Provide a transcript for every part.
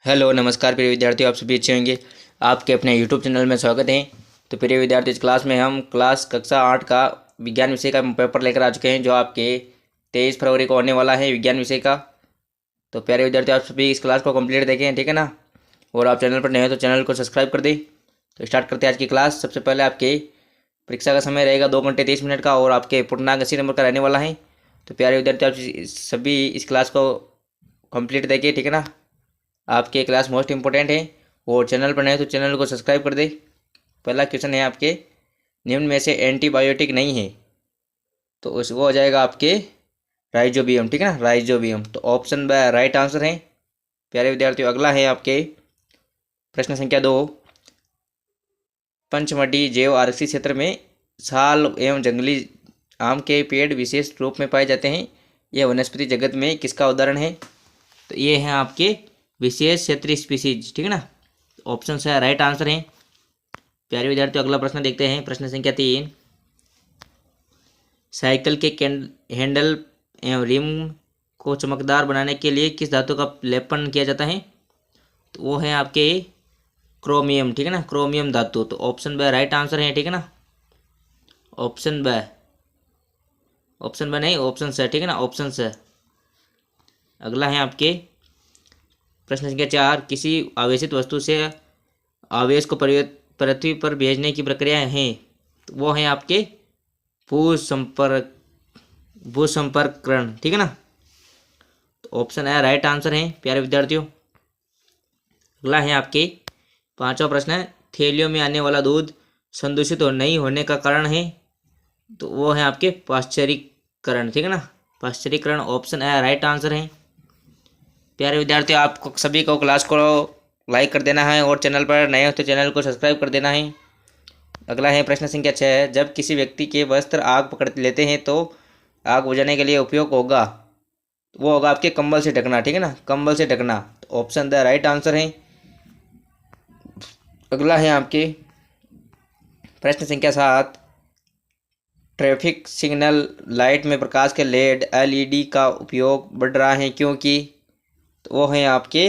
Hello नमस्कार प्रिय विद्यार्थियों, आप सभी अच्छे होंगे। आपके अपने यूट्यूब चैनल में स्वागत है। तो प्रिय विद्यार्थी, इस क्लास में हम कक्षा 8 का विज्ञान विषय का पेपर लेकर आ चुके हैं, जो आपके 23 फरवरी को होने वाला है विज्ञान विषय का। तो प्यारे विद्यार्थी, आप सभी इस क्लास को कंप्लीट देखें, ठीक है ना। और आप चैनल पर नए हो तो चैनल को सब्सक्राइब कर दें। तो स्टार्ट करते हैं आज की क्लास। सबसे पहले आपके परीक्षा का समय रहेगा 2 घंटे 30 मिनट का, और आपके पूर्णांक 80 नंबर का रहने वाला है। तो प्यारे विद्यार्थी, आप सभी इस क्लास को कंप्लीट देखिए, ठीक है ना। आपके क्लास मोस्ट इंपॉर्टेंट है, और चैनल पर नए तो चैनल को सब्सक्राइब कर दे। पहला क्वेश्चन है आपके, निम्न में से एंटीबायोटिक नहीं है, तो उस वो हो जाएगा आपके राइजोबियम, ठीक है ना, राइजोबियम। तो ऑप्शन ब राइट आंसर है। प्यारे विद्यार्थियों, अगला है आपके प्रश्न संख्या 2। पंचमढ़ी जैव आरक्षित क्षेत्र में साल एवं जंगली आम के पेड़ विशेष रूप में पाए जाते हैं। यह वनस्पति जगत में किसका उदाहरण है? तो ये है आपके विशेष क्षेत्रीय स्पीसीज, ठीक है ना। ऑप्शन है राइट आंसर है। प्यारे विद्यार्थियों, अगला प्रश्न देखते हैं। प्रश्न संख्या 3। साइकिल के हैंडल एवं रिम को चमकदार बनाने के लिए किस धातु का लेपन किया जाता है? तो वो है आपके क्रोमियम, ठीक है ना, क्रोमियम धातु। तो ऑप्शन ब राइट आंसर है, ठीक है ना। ऑप्शन ब नहीं, ऑप्शन से, ठीक है ना, ऑप्शन से। अगला है आपके प्रश्न संख्या 4। किसी आवेशित वस्तु से आवेश को पृथ्वी पर भेजने की प्रक्रिया है, तो वो है आपके भूसंपर्करण, ठीक है ना। तो ऑप्शन है राइट आंसर है प्यारे विद्यार्थियों। अगला है आपके 5वां प्रश्न है, थैलियों में आने वाला दूध संदूषित नहीं होने का कारण है, तो वो है आपके पाश्चरीकरण, ठीक है ना, पाश्चरीकरण। ऑप्शन है राइट आंसर है। प्यारे विद्यार्थियों, आपको सभी को क्लास को लाइक कर देना है, और चैनल पर नए हो तो चैनल को सब्सक्राइब कर देना है। अगला है प्रश्न संख्या 6। जब किसी व्यक्ति के वस्त्र आग पकड़ लेते हैं तो आग बुझाने के लिए उपयोग होगा, वो होगा आपके कंबल से ढकना, ठीक है ना, कंबल से ढकना। तो ऑप्शन द राइट आंसर है। अगला है आपके प्रश्न संख्या 7। ट्रैफिक सिग्नल लाइट में प्रकाश के लेड एलईडी का उपयोग बढ़ रहा है क्योंकि, तो वो है आपके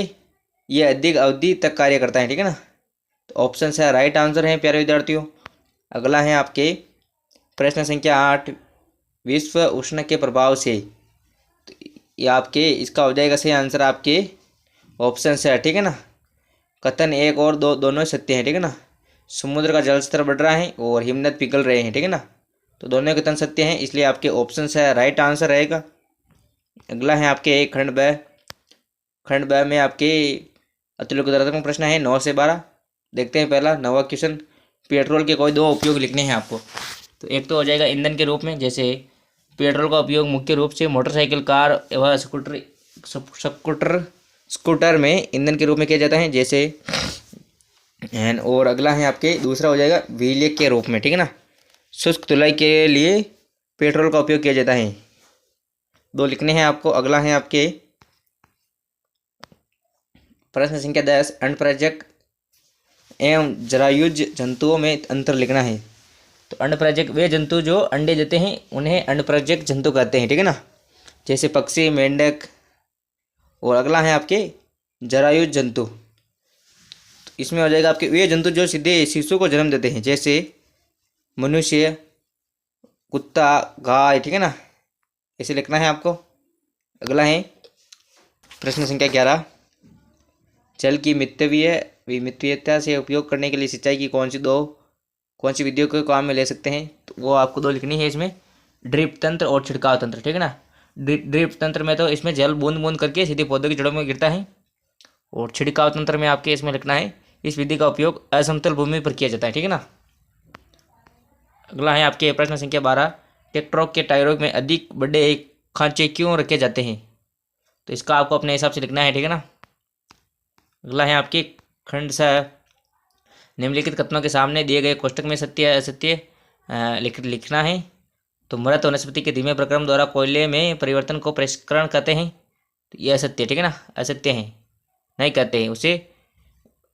ये अधिक अवधि तक कार्य करता है, ठीक है ना। तो ऑप्शन है राइट आंसर है प्यारे विद्यार्थियों। अगला है आपके प्रश्न संख्या 8। विश्व उष्ण के प्रभाव से, तो ये आपके इसका हो जाएगा सही आंसर आपके ऑप्शन से, ठीक है ना। कथन 1 और 2 दोनों सत्य हैं, ठीक है ना। समुद्र का जल स्तर बढ़ रहा है और हिमनद पिघल रहे हैं, ठीक है ना। तो दोनों कथन सत्य हैं, इसलिए आपके ऑप्शन से राइट आंसर रहेगा। अगला है आपके खंड ब में आपके अतुल्यतात्मक प्रश्न है 9 से 12। देखते हैं पहला 9वां क्वेश्चन। पेट्रोल के कोई 2 उपयोग लिखने हैं आपको। तो एक तो हो जाएगा ईंधन के रूप में, जैसे पेट्रोल का उपयोग मुख्य रूप से मोटरसाइकिल, कार एवं स्कूटर में ईंधन के रूप में किया जाता है, जैसे एंड। और अगला है आपके दूसरा हो जाएगा विलेय के रूप में, ठीक है ना। शुष्क धुलाई के लिए पेट्रोल का उपयोग किया जाता है। 2 लिखने हैं आपको। अगला है आपके प्रश्न संख्या 10। अंडपराजक एवं जरायुज जंतुओं में अंतर लिखना है। तो अंडपराजक वे जंतु जो अंडे देते हैं उन्हें अंडपराजक जंतु कहते हैं, ठीक है ना, जैसे पक्षी, मेंढक। और अगला है आपके जरायुज जंतु। तो इसमें हो जाएगा आपके वे जंतु जो सीधे शिशु को जन्म देते हैं, जैसे मनुष्य, कुत्ता, गाय, ठीक है ना, ऐसे लिखना है आपको। अगला है प्रश्न संख्या 11। जल की मितव्ययता से उपयोग करने के लिए सिंचाई की कौन सी विधियों को काम में ले सकते हैं? तो वो आपको 2 लिखनी है इसमें। ड्रिप तंत्र और छिड़काव तंत्र, ठीक है ना। ड्रिप तंत्र में तो इसमें जल बूंद बूंद करके सीधे पौधों की जड़ों में गिरता है, और छिड़काव तंत्र में आपके इसमें लिखना है इस विधि का उपयोग असमतल भूमि पर किया जाता है, ठीक है ना। अगला है आपके प्रश्न संख्या 12। ट्रैक्टरों के टायरों में अधिक बड़े खांचे क्यों रखे जाते हैं? तो इसका आपको अपने हिसाब से लिखना है, ठीक है ना। अगला है आपके खंड सा। निम्नलिखित कथनों के सामने दिए गए कोष्टक में सत्य असत्य लिखना है। तो मृत वनस्पति के धीमे प्रक्रम द्वारा कोयले में परिवर्तन को परिष्करण कहते हैं, तो ये असत्य, ठीक है ना, असत्य है, नहीं कहते हैं उसे,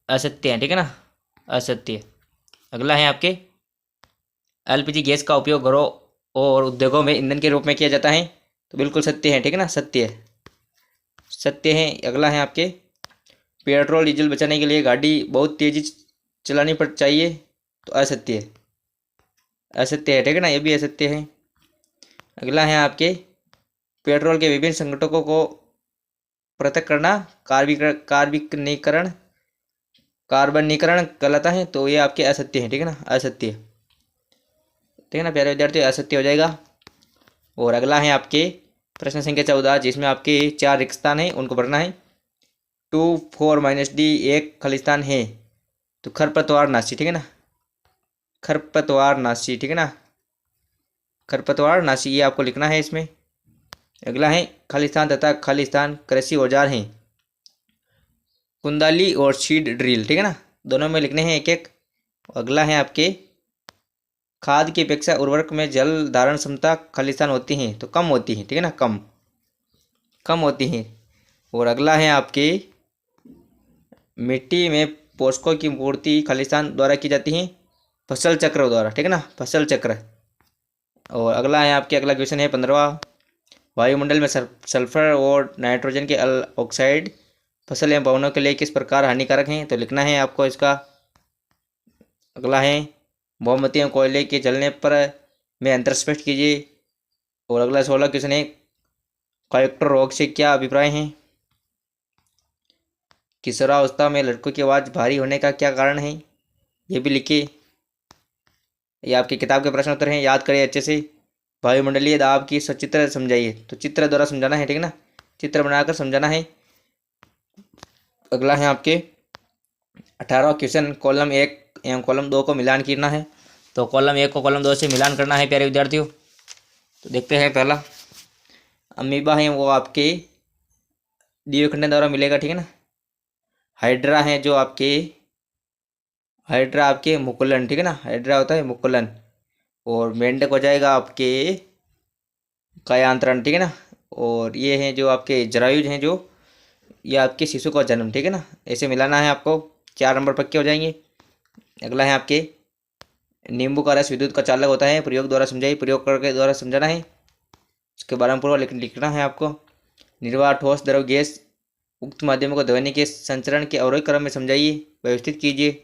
असत्य है, ठीक है ना, असत्य। अगला है आपके एलपीजी गैस का उपयोग घरों और उद्योगों में ईंधन के रूप में किया जाता है, तो बिल्कुल सत्य है, ठीक है ना, सत्य है। अगला है आपके पेट्रोल डीजल बचाने के लिए गाड़ी बहुत तेजी चलानी पड़ चाहिए, तो असत्य है। असत्य है, ठीक है ना, ये भी असत्य है। अगला है आपके पेट्रोल के विभिन्न संकटों को पृथक करना कार्बनिकरण कार्बनीकरण कहलाता है, तो ये आपके असत्य है, ठीक है ना, असत्य, ठीक है ना प्यारे विद्यार्थी, असत्य हो जाएगा। और अगला है आपके प्रश्न संख्या 14, जिसमें आपके 4 रिक्त स्थान है, उनको भरना है। 2 4 -D एक खालिस्तान है, तो खरपतवार नाशी, ठीक है ना, खरपतवार नाशी, ठीक है ना, खरपतवार नाशी, ये आपको लिखना है इसमें। अगला है खालिस्तान तथा खालिस्तान कृषि औजार हैं, कुंदाली और सीड ड्रिल, ठीक है ना, दोनों में लिखने हैं एक एक। अगला है आपके खाद की अपेक्षा उर्वरक में जल धारण क्षमता खालिस्तान होती है, तो कम होती है, ठीक है ना, कम कम होती है। और अगला है आपके मिट्टी में पोषकों की पूर्ति खालिस्तान द्वारा की जाती है, फसल चक्र द्वारा, ठीक है ना, फसल चक्र। और अगला है आपके, अगला क्वेश्चन है 15वां, वायुमंडल में सल्फर और नाइट्रोजन के ऑक्साइड फसल एवं भवनों के लिए किस प्रकार हानिकारक हैं, तो लिखना है आपको इसका। अगला है मोमबत्ती एवं कोयले के जलने पर में अंतर स्पष्ट कीजिए। और अगला 16 क्वेश्चन है कलेक्टर रोग से क्या अभिप्राय है। किशोरावस्था में लड़कों की आवाज़ भारी होने का क्या कारण है, ये भी लिखिए। ये आपकी किताब के प्रश्न उत्तर हैं, याद करिए अच्छे से। वायुमंडलीय दाब की सचित्र समझाइए, तो चित्र द्वारा समझाना है, ठीक है ना, चित्र बनाकर समझाना है। अगला है आपके 18वां क्वेश्चन, कॉलम 1 एवं कॉलम 2 को मिलान करना है, तो कॉलम 1 को कॉलम 2 से मिलान करना है प्यारे विद्यार्थियों। तो देखते हैं, पहला अमीबा है वो आपके द्विखंडन द्वारा मिलेगा, ठीक है ना। हाइड्रा है जो आपके, हाइड्रा आपके मुकुलन, ठीक है ना, हाइड्रा होता है मुकुलन। और मेंढक हो जाएगा आपके कायांतरण, ठीक है ना। और ये हैं जो आपके जरायुज हैं, जो ये आपके शिशु का जन्म, ठीक है ना, ऐसे मिलाना है आपको, 4 नंबर पक्के हो जाएंगे। अगला है आपके नींबू का रस विद्युत का चालक होता है, प्रयोग द्वारा समझाइए, प्रयोग करके द्वारा समझाना है, उसके बारे में पूरा लिखना है आपको। निर्वाह ठोस द्रव गैस उक्त माध्यमों को ध्वनि के संचरण के अवरोही क्रम में समझाइए, व्यवस्थित कीजिए।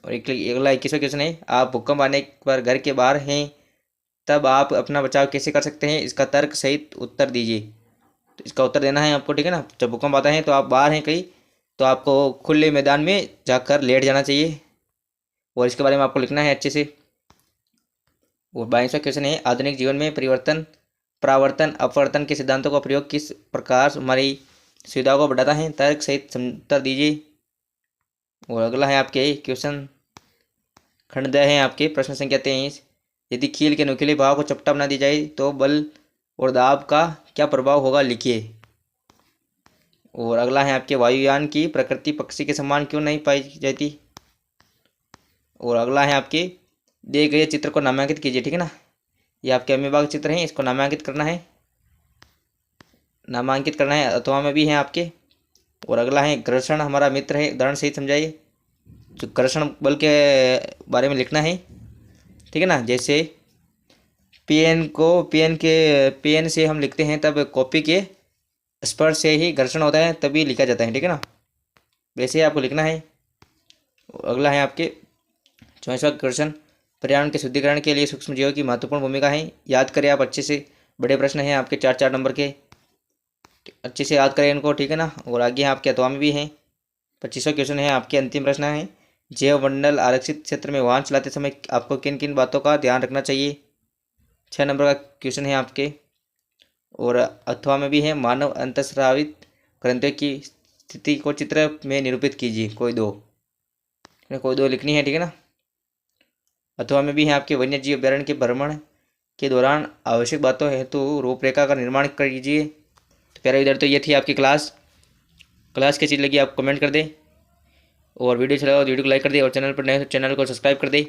और अगला 21वां क्वेश्चन है, आप भूकंप आने पर घर के बाहर हैं, तब आप अपना बचाव कैसे कर सकते हैं, इसका तर्क सहित उत्तर दीजिए। तो इसका उत्तर देना है आपको, ठीक है ना। जब भूकंप आता है तो आप बाहर हैं कहीं, तो आपको खुले मैदान में जाकर लेट जाना चाहिए, और इसके बारे में आपको लिखना है अच्छे से। और 22वां क्वेश्चन है, आधुनिक जीवन में परावर्तन अपवर्तन के सिद्धांतों का प्रयोग किस प्रकार हमारी सुविधाओं को बढ़ाता है, तर्क सहित उत्तर दीजिए। और अगला है आपके क्वेश्चन खंड 10 है आपके प्रश्न संख्या 23, यदि कील के नुकीले भाव को चपटा बना दी जाए तो बल और दाब का क्या प्रभाव होगा, लिखिए। और अगला है आपके वायुयान की प्रकृति पक्षी के समान क्यों नहीं पाई जाती। और अगला है आपके दिए गए चित्र को नामांकित कीजिए, ठीक है ना, ये आपके अमीबा के चित्र हैं, इसको नामांकित करना है, नामांकित करना है, अथवा में भी हैं आपके। और अगला है घर्षण हमारा मित्र है, उदाहरण सहित समझाइए, जो घर्षण बल के बारे में लिखना है, ठीक है ना। जैसे पेन से हम लिखते हैं तब कॉपी के स्पर्श से ही घर्षण होता है, तभी लिखा जाता है, ठीक है ना, वैसे ही आपको लिखना है। अगला है आपके 24वां क्वेश्चन, पर्यावरण के शुद्धिकरण के लिए सूक्ष्म जीवों की महत्वपूर्ण भूमिका है, याद करें आप अच्छे से, बड़े प्रश्न हैं आपके 4-4 नंबर के, अच्छे से याद करें इनको, ठीक है ना। और आगे आपके अथवा में भी हैं। 25वां क्वेश्चन है आपके अंतिम प्रश्न है, जैव मंडल आरक्षित क्षेत्र में वाहन चलाते समय आपको किन किन बातों का ध्यान रखना चाहिए, 6 नंबर का क्वेश्चन है आपके। और अथवा में भी है, मानव अंतस्रावित ग्रंथियों की स्थिति को चित्र में निरूपित कीजिए, कोई दो लिखनी है, ठीक है ना। अथवा में भी है आपके वन्य जीव अभ्यारण्य के भ्रमण के दौरान आवश्यक बातों हेतु रूपरेखा का निर्माण कीजिए। तो प्यारे विद्यार्थियों, ये थी आपकी क्लास कैसी लगी आप कमेंट कर दें, और वीडियो अच्छा लगा तो वीडियो को लाइक कर दें, और चैनल पर नए तो चैनल को सब्सक्राइब कर दें।